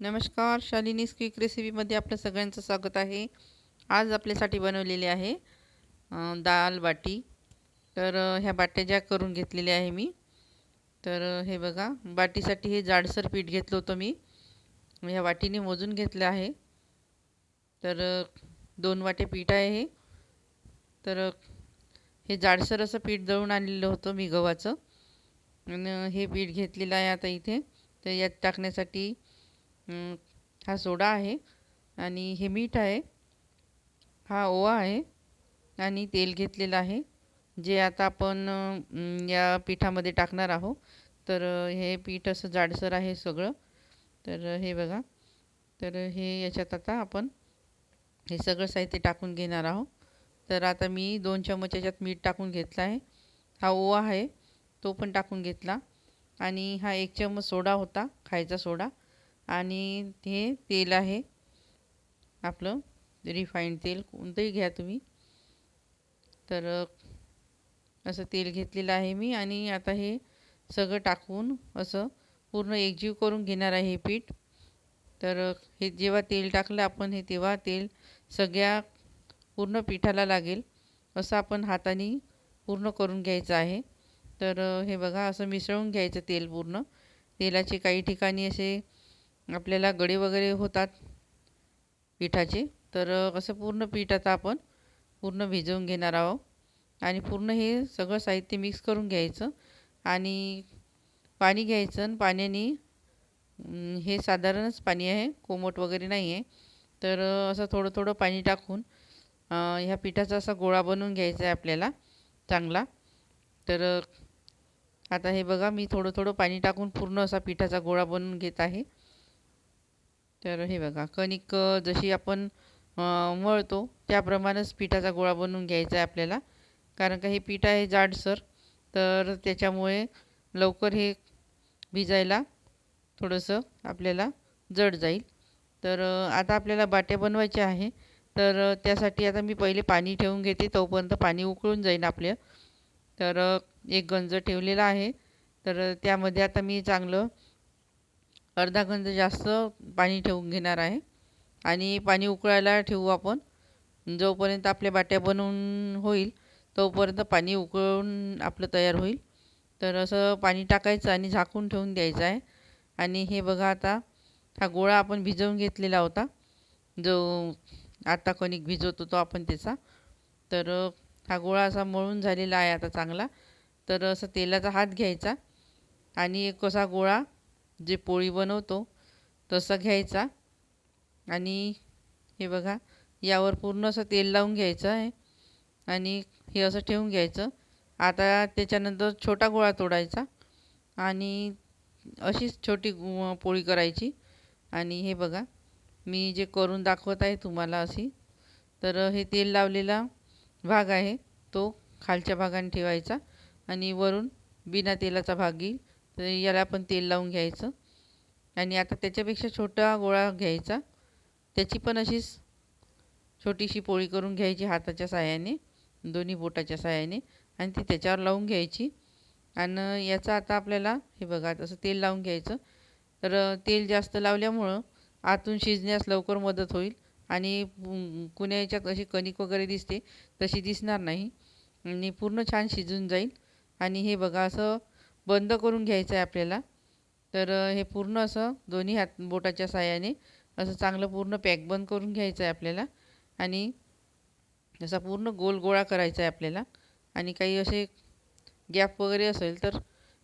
नमस्कार, शालिनीज क्विक रेसिपीमध्ये आपलं सगळ्यांचं स्वागत आहे. आज आपल्यासाठी बनवलेले आहे दाल बाटी. तर ह्या बाट्या ज्या करून घेतलेल्या आहे मी. तर हे बघा, बाटीसाठी हे जाडसर पीठ घेतलं होतं मी. ह्या वाटीने मोजून घेतलं आहे. तर 2 वाटे पीठ आहे हे. तर हे जाडसर असं पीठ दळून आणलेलं होतं मी गव्हाचं. आणि हे पीठ घेतलेलं आहे आता इथे. तर यात टाकण्यासाठी हा सोडा आहे आणि हे मीठ आहे, हा ओवा आहे आणि तेल घेतलेलं आहे, जे आता आपण या पिठामध्ये टाकणार आहोत. तर हे पीठ असं जाडसर आहे सगळं. तर हे बघा, तर हे याच्यात आता आपण हे सगळं साहित्य टाकून घेणार आहोत. तर आता मी 2 चमचे याच्यात मीठ टाकून घेतलं आहे. हा ओवा आहे, तो पण टाकून घेतला आणि हा 1 चमच सोडा होता, खायचा सोडा. आणि हे तेल आहे आपलं, रिफाईंड तेल कोणतंही घ्या तुम्ही. तर असं तेल घेतलेलं आहे मी आणि आता हे सगळं टाकून असं पूर्ण एकजीव करून घेणार आहे हे पीठ. तर हे जेव्हा तेल टाकलं आपण हे, तेव्हा तेल सगळ्या पूर्ण पिठाला लागेल असं आपण हाताने पूर्ण करून घ्यायचं आहे. तर हे बघा, असं मिसळून घ्यायचं तेल पूर्ण. तेलाचे काही ठिकाणी असे आपल्याला गडे वगैरे होतात पिठाचे. तर असं पूर्ण पीठ आता आपण पूर्ण भिजवून घेणार आहोत आणि पूर्ण हे सगळं साहित्य मिक्स करून घ्यायचं आणि पाणी घ्यायचं आणि पाण्याने हे साधारणच पाणी आहे, कोमट वगैरे नाही आहे. तर असं थोडं थोडं पाणी टाकून ह्या पिठाचा असा गोळा बनवून घ्यायचा आहे आपल्याला चांगला. तर आता हे बघा, मी थोडं थोडं पाणी टाकून पूर्ण असा पिठाचा गोळा बनवून घेत आहे. तर हे बघा, कणिक जशी आपण मळतो त्याप्रमाणेच पिठाचा गोळा बनवून घ्यायचा आहे आपल्याला. कारण का हे पीठ आहे जाडसर, तर त्याच्यामुळे लवकर हे भिजायला थोडंसं आपल्याला जड जाईल. तर आता आपल्याला बाट्या बनवायच्या आहे. तर त्यासाठी आता मी पहिले पाणी ठेवून घेते, तोपर्यंत पाणी उकळून जाईल आपलं. तर एक गंज ठेवलेला आहे. तर त्यामध्ये आता मी चांगलं अर्धा गंज जास्त पाणी ठेवून घेणार आहे आणि पाणी उकळायला ठेवू आपण. जोपर्यंत आपल्या बाट्या बनवून होईल तोपर्यंत पाणी उकळून आपलं तयार होईल. तर असं पाणी टाकायचं आणि झाकून ठेवून द्यायचं आहे. आणि हे बघा, आता हा गोळा आपण भिजवून घेतलेला होता, जो आता कणिक भिजवत होतो आपण त्याचा. तर हा गोळा असा मळून झालेला आहे आता चांगला. तर असं तेलाचा हात घ्यायचा आणि एक असा गोळा जे पोळी बनवतो तसा घ्यायचा आणि हे बघा, यावर पूर्ण असं तेल लावून घ्यायचं आहे आणि हे असं ठेवून घ्यायचं. आता त्याच्यानंतर छोटा गोळा तोडायचा आणि अशीच छोटी पोळी करायची. आणि हे बघा, मी जे करून दाखवत आहे तुम्हाला अशी. तर हे तेल लावलेला भाग आहे तो खालच्या भागाने ठेवायचा आणि वरून बिना तेलाचा भाग येईल, तर याला पण तेल लावून घ्यायचं. आणि आता त्याच्यापेक्षा छोटा गोळा घ्यायचा, त्याची पण अशीच छोटीशी पोळी करून घ्यायची हाताच्या साहाय्याने, दोन्ही बोटाच्या साहाय्याने, आणि ती त्याच्यावर लावून घ्यायची. आणि याचं आता आपल्याला हे बघा असं तेल लावून घ्यायचं. तर तेल जास्त लावल्यामुळं आतून शिजण्यास लवकर मदत होईल आणि कुण्या याच्यात अशी कणिक वगैरे दिसते तशी दिसणार नाही आणि पूर्ण छान शिजून जाईल. आणि हे बघा, असं बंद करून घ्यायचं आहे आपल्याला. तर हे पूर्ण असं दोन्ही हात बोटाच्या साहाय्याने असं चांगलं पूर्ण पॅक बंद करून घ्यायचं आहे आपल्याला. आणि असा पूर्ण गोल गोळा करायचा आहे आपल्याला. आणि काही असे गॅप वगैरे असेल तर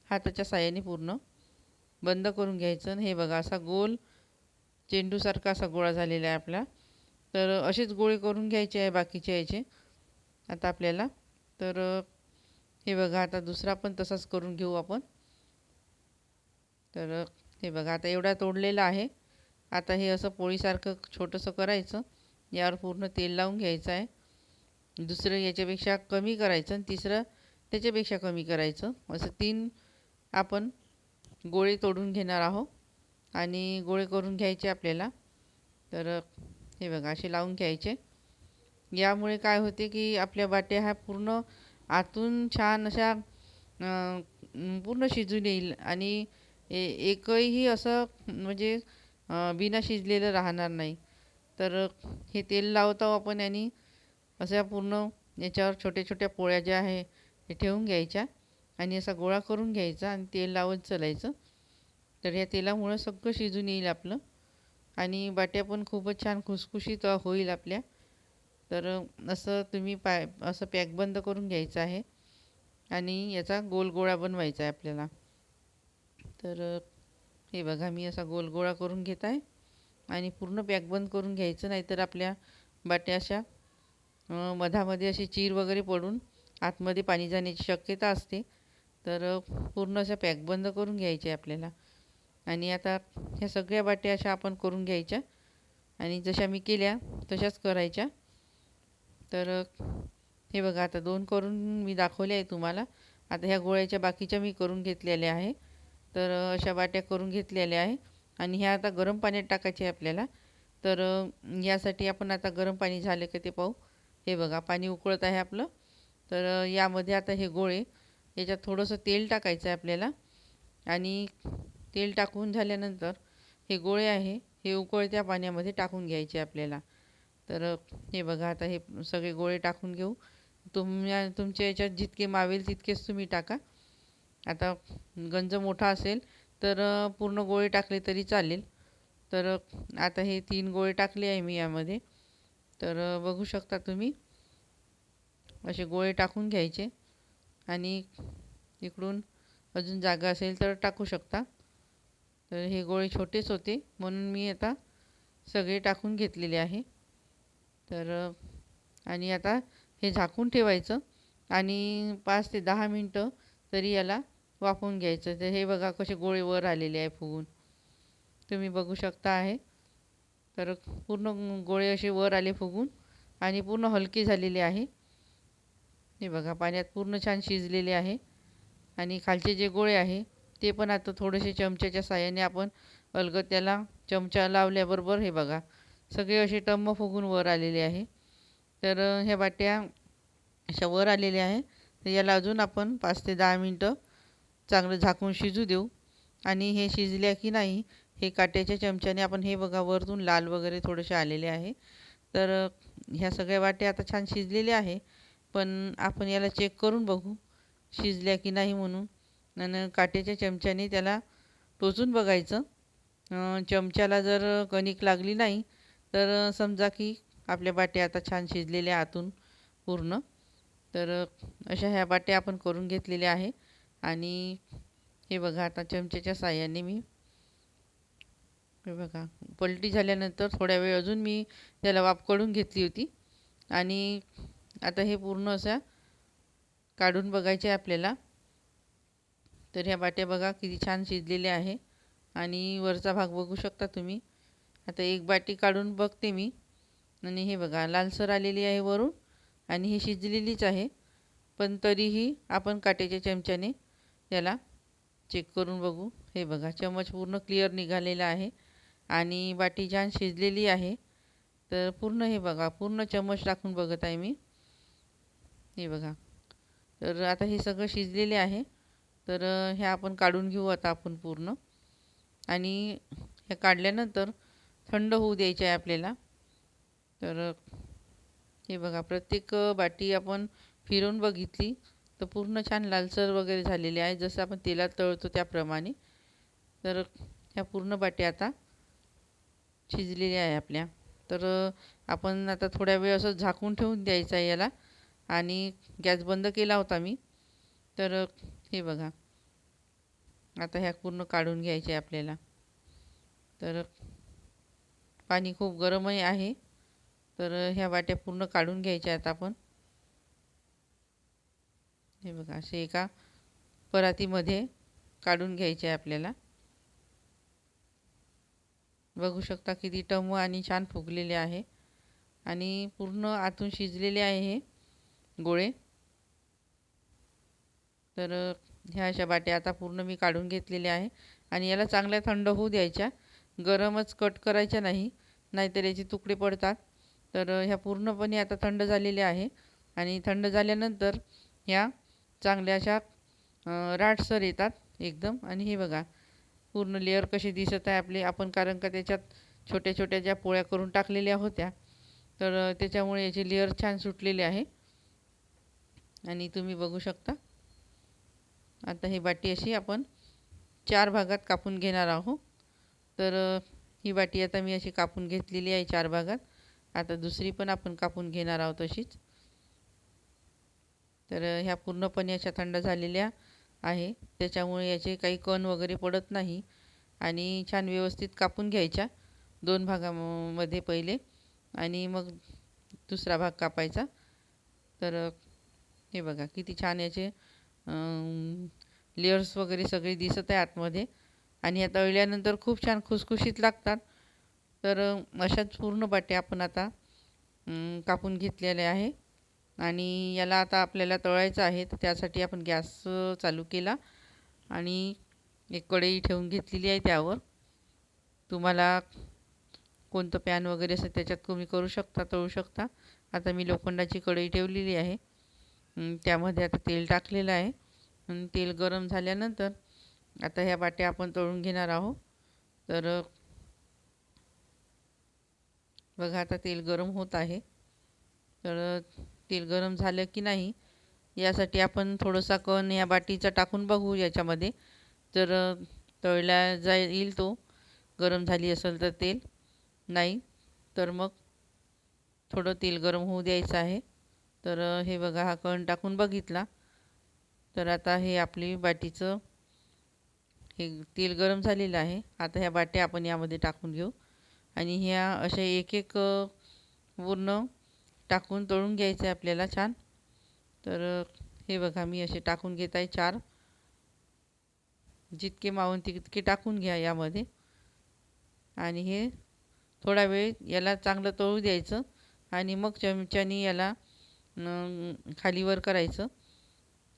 हाताच्या साहाय्याने पूर्ण बंद करून घ्यायचं. आणि हे बघा, असा गोल चेंडूसारखा असा गोळा झालेला आहे आपला. तर असेच गोळे करून घ्यायचे आहे बाकीचे याचे आता आपल्याला. तर हे बघा, आता दुसरा पण तसाच करून घेऊ आपण. तर हे बघा, आता एवढा तोडलेला आहे. आता हे असं पोळीसारखं छोटंसं करायचं, यावर पूर्ण तेल लावून घ्यायचं आहे. दुसरं याच्यापेक्षा कमी करायचं आणि तिसरं त्याच्यापेक्षा कमी करायचं, असं 3 आपण गोळे तोडून घेणार आहोत आणि गोळे करून घ्यायचे आपल्याला. तर हे बघा, असे लावून घ्यायचे. यामुळे काय होते की आपल्या बाट्या ह्या पूर्ण आतून छान अशा पूर्ण शिजून येईल आणि एकही असं म्हणजे बिना शिजलेलं राहणार नाही. तर हे तेल लावतो आपण आणि अशा पूर्ण याच्यावर छोट्या छोट्या पोळ्या ज्या आहे हे ठेवून घ्यायच्या आणि असा गोळा करून घ्यायचा आणि तेल लावत चलायचं. तर ह्या तेलामुळं सगळं शिजून येईल आपलं आणि बाट्या पण खूपच छान खुसखुशीत होईल आपल्या. तर असं तुम्ही असं पॅक बंद करून घ्यायचं आहे आणि याचा गोल गोळा बनवायचा आहे आपल्याला. तर हे बघा मी असा गोल गोळा करून घेत आहे आणि पूर्ण पॅक बंद करून घ्यायचं, नाहीतर आपल्या बाट्या अशा मधामध्ये अशी चीर वगैरे पडून आतमध्ये पाणी जाण्याची शक्यता असते. तर पूर्ण अशा पॅक बंद करून घ्यायचे आपल्याला. आणि आता ह्या सगळ्या बाट्या अशा आपण करून घ्यायच्या आणि जशा मी केल्या तशाच करायच्या. तर हे बघा आता 2 करून मी दाखवले आहे तुम्हाला. आता ह्या गोळ्याच्या बाकीच्या मी करून घेतलेल्या आहे. तर अशा बाट्या करून घेतलेल्या आहे आणि ह्या आता गरम पाण्यात टाकायचे आहे आपल्याला. तर यासाठी आपण आता गरम पाणी झालं का ते पाहू. हे बघा पाणी उकळत आहे आपलं. तर यामध्ये आता हे गोळे याच्यात थोडंसं तेल टाकायचं आहे आपल्याला आणि तेल टाकून झाल्यानंतर हे गोळे आहे हे उकळत्या पाण्यामध्ये टाकून घ्यायचे आपल्याला. तर हे बघा आता हे सगळे गोळे टाकून घेऊ. तुमच्या याच्यात जितके मावेल तितकेच तुम्ही टाका. आता गंज मोठा असेल तर पूर्ण गोळे टाकले तरी चालेल. तर आता हे 3 गोळे टाकले आहे मी यामध्ये. तर बघू शकता तुम्ही असे गोळे टाकून घ्यायचे आणि इकडून अजून जागा असेल तर टाकू शकता. तर हे गोळे छोटेच होते म्हणून मी आता सगळे टाकून घेतलेले आहे. तर आणि आता हे झाकून ठेवायचं आणि 5 ते 10 मिनटं तरी याला वाफवून घ्यायचं. तर हे बघा कसे गोळे वर आलेले आहे फुगून, तुम्ही बघू शकता आहे. तर पूर्ण गोळे असे वर आले फुगून आणि पूर्ण हलके झालेले आहे. हे बघा पाण्यात पूर्ण छान शिजलेले आहे आणि खालचे जे गोळे आहे ते पण आता थोडेसे चमच्याच्या साहाय्याने आपण अलगद त्याला चमचा लावल्याबरोबर हे बघा सगळे असे टम्म फुगून वर आलेले आहे. तर ह्या बाट्या अशा वर आलेल्या आहे. तर याला अजून आपण 5 ते 10 मिनटं चांगलं झाकून शिजू देऊ आणि हे शिजल्या की नाही हे काट्याच्या चमच्याने आपण हे बघा वरतून लाल वगैरे थोडेसे आलेले आहे. तर ह्या सगळ्या बाट्या आता छान शिजलेल्या आहे. पण आपण याला चेक करून बघू शिजल्या की नाही म्हणून आणि काट्याच्या चमच्याने त्याला टोचून बघायचं. चमच्याला जर कणिक लागली नाही तर समजा की आपल्या बाट्या आता छान शिजलेल्या आतून पूर्ण. तर अशा ह्या बाट्या आपण करून घेतलेल्या आहे आणि हे बघा आता चमच्याच्या साहाय्याने मी हे बघा पलटी झाल्यानंतर थोड्या वेळ अजून मी त्याला वाफ काढून घेतली होती आणि आता हे पूर्ण अशा काढून बघायचे आपल्याला. तर ह्या बाट्या बघा किती छान शिजलेल्या आहे आणि वरचा भाग बघू शकता तुम्ही. आता एक बाटी काढून बघते मी आणि हे बघा लालसर आलेली आहे वरून आणि ही शिजलेलीच आहे. पण तरीही आपण काट्याच्या चमच्याने त्याला चेक करून बघू. हे बघा चमच पूर्ण क्लिअर निघालेला आहे आणि बाटी छान शिजलेली आहे. तर पूर्ण हे बघा पूर्ण चमच टाकून बघत आहे मी. हे बघा तर आता हे सगळं शिजलेले आहे. तर हे आपण काढून घेऊ आता आपण पूर्ण आणि हे काढल्यानंतर थंड होऊ द्यायचे आहे आपल्याला. तर हे बघा प्रत्येक बाटी आपण फिरवून बघितली तर पूर्ण छान लालसर वगैरे झालेले आहे जसं आपण तेलात तळतो त्याप्रमाणे. तर ह्या पूर्ण बाट्या आता शिजलेल्या आहे आपल्या. तर आपण आता थोड्या वेळ असं झाकून ठेवून द्यायचं आहे याला आणि गॅस बंद केला होता मी. तर हे बघा आता ह्या पूर्ण काढून घ्यायचे आपल्याला. तर पाणी खूप गरमही आहे. तर ह्या वाट्या पूर्ण काढून घ्यायच्या आहेत आपण. हे बघा असे एका परातीमध्ये काढून घ्यायचे आहे आपल्याला. बघू शकता किती टम्म आणि छान फुगलेले आहे आणि पूर्ण आतून शिजलेले आहे हे गोळे. तर ह्या अशा बाट्या आता पूर्ण मी काढून घेतलेल्या आहे आणि याला चांगल्या थंड होऊ द्यायच्या. गरमच कट करायच्या नाही, नाहीतर याचे तुकडे पडतात. तर ह्या पूर्णपणे आता थंड झालेल्या आहे आणि थंड झाल्यानंतर ह्या चांगल्या अशा राठसर येतात एकदम. आणि हे बघा पूर्ण लेअर कसे दिसत आहे आपले, आपण कारण का त्याच्यात छोट्या छोट्या ज्या पोळ्या करून टाकलेल्या होत्या, तर त्याच्यामुळे याचे लेअर छान सुटलेले आहे. आणि तुम्ही बघू शकता. आता ही बाटी अशी आपण 4 भागात कापून घेणार आहोत. तर ही बाटी आता मी अशी कापून घेतलेली आहे 4 भागात. आता दुसरी पण आपण कापून घेणार आहोत तशीच. तर ह्या पूर्णपणे अशा थंड झालेल्या आहे, त्याच्यामुळे याचे काही कण वगैरे पडत नाही. आणि छान व्यवस्थित कापून घ्यायच्या 2 भागामध्ये पहिले, आणि मग दुसरा भाग कापायचा. तर हे बघा किती छान याचे लेयर्स वगैरे सगळे दिसत आहे आतमध्ये. आणि ह्या तळल्यानंतर खूप छान खुसखुशीत लागतात. तर अशाच पूर्ण बाट्या आपण आता कापून घेतलेल्या आहे. आणि याला आता आपल्याला तळायचं आहे. तर त्यासाठी आपण गॅस चालू केला आणि एक कढई ठेवून घेतलेली आहे. त्यावर तुम्हाला कोणतं पॅन वगैरे असं त्याच्यात तुम्ही करू शकता, तळू शकता. आता मी लोखंडाची कढई ठेवलेली आहे. त्यामध्ये आता तेल टाकलेलं आहे. तेल गरम झाल्यानंतर आता ह्या बाट्या आपण तळून घेणार आहोत. तर बघा आता तेल गरम होत आहे. तर तेल गरम झालं की नाही यासाठी आपण थोडासा कण या बाटीचा टाकून बघू याच्यामध्ये. जर तळला जाईल तो, गरम झाली असेल तर तेल, नाही तर मग थोडं तेल गरम होऊ द्यायचं आहे. तर हे बघा हा कण टाकून बघितला. तर आता हे आपली बाटीचं हे तेल गरम झालेलं आहे. आता ह्या बाट्या आपण यामध्ये टाकून घेऊ आणि ह्या अशा एक एक पूर्ण टाकून तळून घ्यायचं आहे आपल्याला छान. तर हे बघा मी असे टाकून घेत आहे 4. जितके मावून तितके टाकून घ्या यामध्ये. आणि हे थोडा वेळ याला चांगलं तळू द्यायचं आणि मग चमच्याने याला खालीवर करायचं.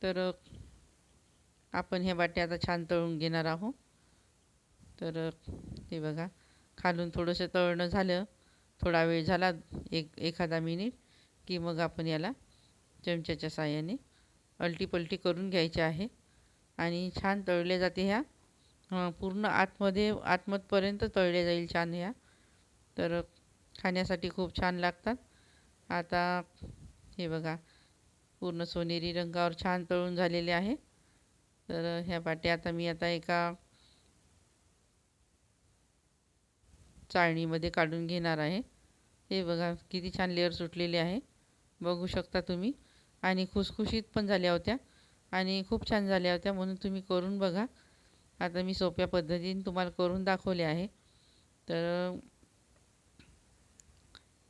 तर आपण ह्या बाट्या आता छान तळून घेणार आहोत. तर हे बघा खालून थोडंसं तळणं झालं, थोडा वेळ झाला, एखादा मिनिट, की मग आपण याला चमच्याच्या साहाय्याने अलटीपलटी करून घ्यायचे आहे. आणि छान तळले जाते ह्या पूर्ण आतमधपर्यंत तळले जाईल छान ह्या. तर खाण्यासाठी खूप छान लागतात. आता हे बघा पूर्ण सोनेरी रंगावर छान तळून झालेले आहे. तर ह्या बाट्या आता मी एका चाळणीमध्ये काढून घेणार आहे. हे बघा किती छान लेअर सुटलेले आहे, बघू शकता तुम्ही. आणि खुसखुशीत पण झाल्या होत्या आणि खूप छान झाल्या होत्या, म्हणून तुम्ही करून बघा. आता मी सोप्या पद्धतीने तुम्हाला करून दाखवले आहे. तर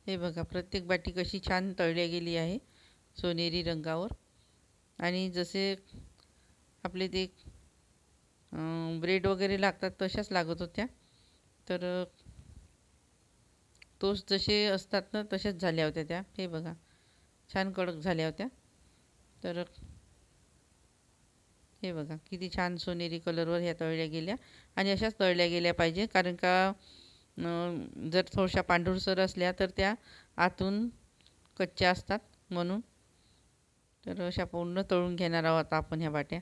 हे बघा प्रत्येक बाटी कशी छान तळली गेली आहे सोनेरी रंगावर. आणि जसे आपले ते ब्रेड वगैरे लागतात तशाच लागत होत्या. तर टोस्ट जसे असतात ना तशाच झाल्या होत्या त्या. हे बघा छान कडक झाल्या होत्या. तर हे बघा किती छान सोनेरी कलरवर ह्या तळल्या गेल्या. आणि अशाच तळल्या गेल्या पाहिजे, कारण का जर थोड्याशा पांढूरसर असल्या तर त्या आतून कच्च्या असतात म्हणून. तर अशा पूर्ण तळून घेणार आहोत आपण ह्या बाट्या.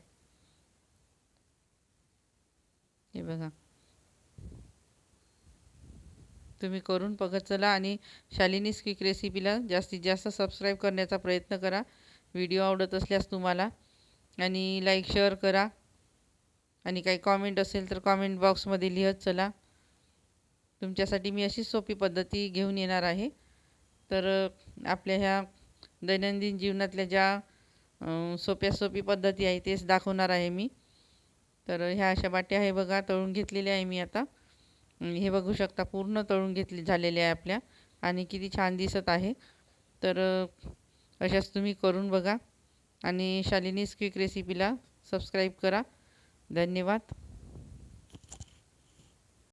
हे बघा तुम्ही करून बघत चला आणि शालिनीज क्विक रेसिपीला जास्तीत जास्त सबस्क्राईब करण्याचा प्रयत्न करा. व्हिडिओ आवडत असल्यास तुम्हाला, आणि लाईक शेअर करा. आणि काही कॉमेंट असेल तर कॉमेंट बॉक्समध्ये लिहत चला. तुमच्यासाठी मी अशीच सोपी पद्धती घेऊन येणार आहे. तर आपल्या ह्या दैनंदिन जीवनातल्या ज्या सोपी पद्धती आहे तेच दाखवणार आहे मी. तर ह्या अशा बाट्या आहे बघा तळून घेतलेल्या आहे मी आता. हे बघू शकता पूर्ण तळून झालेल्या आहे आपल्या, आणि किती छान दिसत आहे. तर अशाच तुम्ही करून बघा आणि शालिनीज क्विक रेसिपीला सबस्क्राईब करा. धन्यवाद.